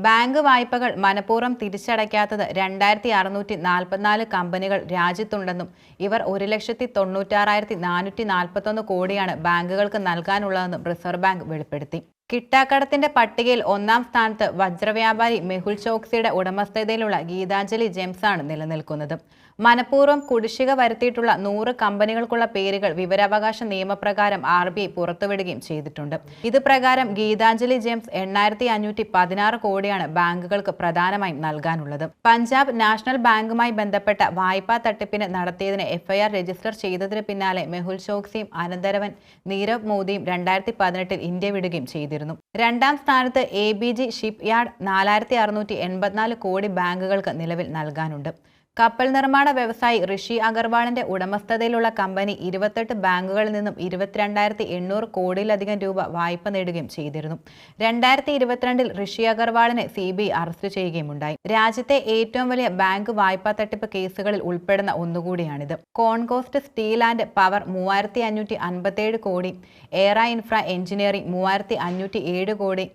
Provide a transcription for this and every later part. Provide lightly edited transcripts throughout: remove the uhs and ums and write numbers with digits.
Bank വായ്പകൾ മനഃപൂർവ്വം തിരിച്ചടയ്ക്കാത്തത് 2644 കമ്പനികൾ രാജ്യത്തുണ്ടെന്നും ഇവർ 1,96,441 കോടിയാണ് ബാങ്കുകൾക്ക് നൽകാനുള്ളതെന്നും റിസർവ് ബാങ്ക് വെളിപ്പെടുത്തി. കിട്ടാക്കടത്തിന്റെ പട്ടികയിൽ ഒന്നാം സ്ഥാനത്ത് വജ്രവ്യാപാരി മെഹുൽ ചോക്സിയുടെ ഉടമസ്ഥതയിലുള്ള ഗീതാഞ്ജലി ജെംസ് ആണ് നിലനിൽക്കുന്നത്. മനഃപൂർവ്വം കുടിശ്ശിക വരുത്തിയിട്ടുള്ള 100 കമ്പനികൾക്കുള്ള പേരുകൾ വിവരാവകാശ നിയമപ്രകാരം RBI പുറത്തുവിടുകയും ചെയ്തിട്ടുണ്ട്. ഇത് പ്രകാരം ഗീതാഞ്ജലി ജെംസ് 8,516 കോടിയാണ് ബാങ്കുകൾക്ക് പ്രധാനമായും നൽകാനുള്ളത്. പഞ്ചാബ് നാഷണൽ ബാങ്കുമായി ബന്ധപ്പെട്ട വായ്പാ തട്ടിപ്പിന് നടത്തിയതിന് FIR രജിസ്റ്റർ ചെയ്തതിന് പിന്നാലെ മെഹുൽ ചോക്സിയും അനന്തരവൻ നീരവ് മോദിയും 2018 ഇന്ത്യ വിടുകയും ചെയ്തിരുന്നു. രണ്ടാം സ്ഥാനത്ത് ABG ഷിപ്പ് യാർഡ് 4,684 കോടി ബാങ്കുകൾക്ക് നിലവിൽ നൽകാനുണ്ട്. കപ്പൽ നിർമ്മാണ വ്യവസായി ഋഷി അഗർവാളിന്റെ ഉടമസ്ഥതയിലുള്ള കമ്പനി 28 ബാങ്കുകളിൽ നിന്നും 22,800 കോടിയിലധികം രൂപ വായ്പ നേടുകയും ചെയ്തിരുന്നു. 2022 ഋഷി അഗർവാളിനെ CBI അറസ്റ്റ് ചെയ്യുകയുമുണ്ടായി. രാജ്യത്തെ ഏറ്റവും വലിയ ബാങ്ക് വായ്പാ തട്ടിപ്പ് കേസുകളിൽ ഉൾപ്പെടുന്ന ഒന്നുകൂടിയാണിത്. കോൺകോസ്റ്റ് സ്റ്റീൽ ആൻഡ് പവർ 3,557 കോടി, എയറ ഇൻഫ്ര എഞ്ചിനീയറിംഗ് 3,507 കോടി,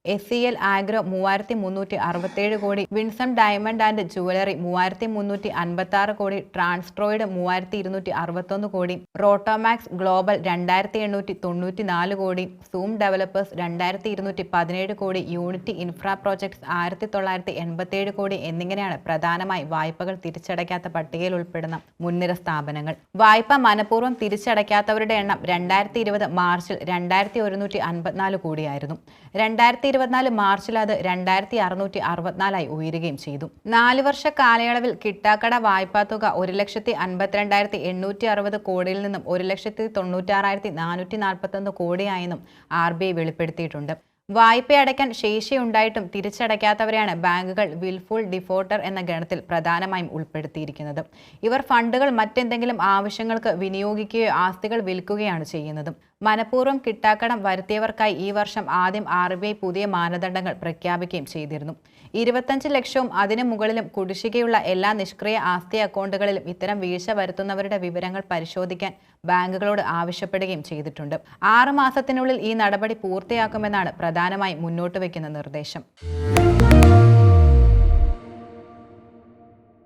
SCL ആഗ്രോ 3,367 കോടി, വിൻസം ഡയമണ്ട് ആൻഡ് ജുവലറി 3,356 കോടി, ട്രാൻസ്ട്രോയിഡ് 3,261 കോടി, റോട്ടോമാക്സ് ഗ്ലോബൽ 2,894 കോടി, സൂം ഡെവലപ്പേഴ്സ് 2,217 കോടി, യൂണിറ്റി ഇൻഫ്രാ പ്രോജക്ട്സ് 1,987 കോടി എന്നിങ്ങനെയാണ് പ്രധാനമായി വായ്പകൾ തിരിച്ചടയ്ക്കാത്ത പട്ടികയിൽ ഉൾപ്പെടുന്ന മുൻനിര സ്ഥാപനങ്ങൾ. വായ്പ മനഃപൂർവ്വം തിരിച്ചടയ്ക്കാത്തവരുടെ എണ്ണം 2020 മാർച്ചിൽ 2,154 കോടിയായിരുന്നു. 2024 മാർച്ചിൽ അത് 2,664 ഉയരുകയും ചെയ്തു. 4 വർഷ കാലയളവിൽ കിട്ടാക്കട വായ്പാ തുക 1,52,860 കോടിയിൽ നിന്നും 1,96,441 കോടിയായെന്നും RBI വെളിപ്പെടുത്തിയിട്ടുണ്ട്. വായ്പയടയ്ക്കാൻ ശേഷിയുണ്ടായിട്ടും തിരിച്ചടയ്ക്കാത്തവരെയാണ് ബാങ്കുകൾ വിൽഫുൾ ഡിഫോൾട്ടർ എന്ന ഗണത്തിൽ പ്രധാനമായും ഉൾപ്പെടുത്തിയിരിക്കുന്നത്. ഇവർ ഫണ്ടുകൾ മറ്റെന്തെങ്കിലും ആവശ്യങ്ങൾക്ക് വിനിയോഗിക്കുകയോ ആസ്തികൾ വിൽക്കുകയാണ് ചെയ്യുന്നത്. മനഃപൂർവ്വം കിട്ടാക്കടം വരുത്തിയവർക്കായി ഈ വർഷം ആദ്യം RBI പുതിയ മാനദണ്ഡങ്ങൾ പ്രഖ്യാപിക്കുകയും ചെയ്തിരുന്നു. 25 ലക്ഷവും അതിനു മുകളിലും കുടിശ്ശികയുള്ള എല്ലാ നിഷ്ക്രിയ ആസ്തി അക്കൗണ്ടുകളിലും ഇത്തരം വീഴ്ച വരുത്തുന്നവരുടെ വിവരങ്ങൾ പരിശോധിക്കാൻ ബാങ്കുകളോട് ആവശ്യപ്പെടുകയും ചെയ്തിട്ടുണ്ട്. 6 മാസത്തിനുള്ളിൽ ഈ നടപടി പൂർത്തിയാക്കുമെന്നാണ് പ്രധാനമായും മുന്നോട്ട് വയ്ക്കുന്ന നിർദ്ദേശം.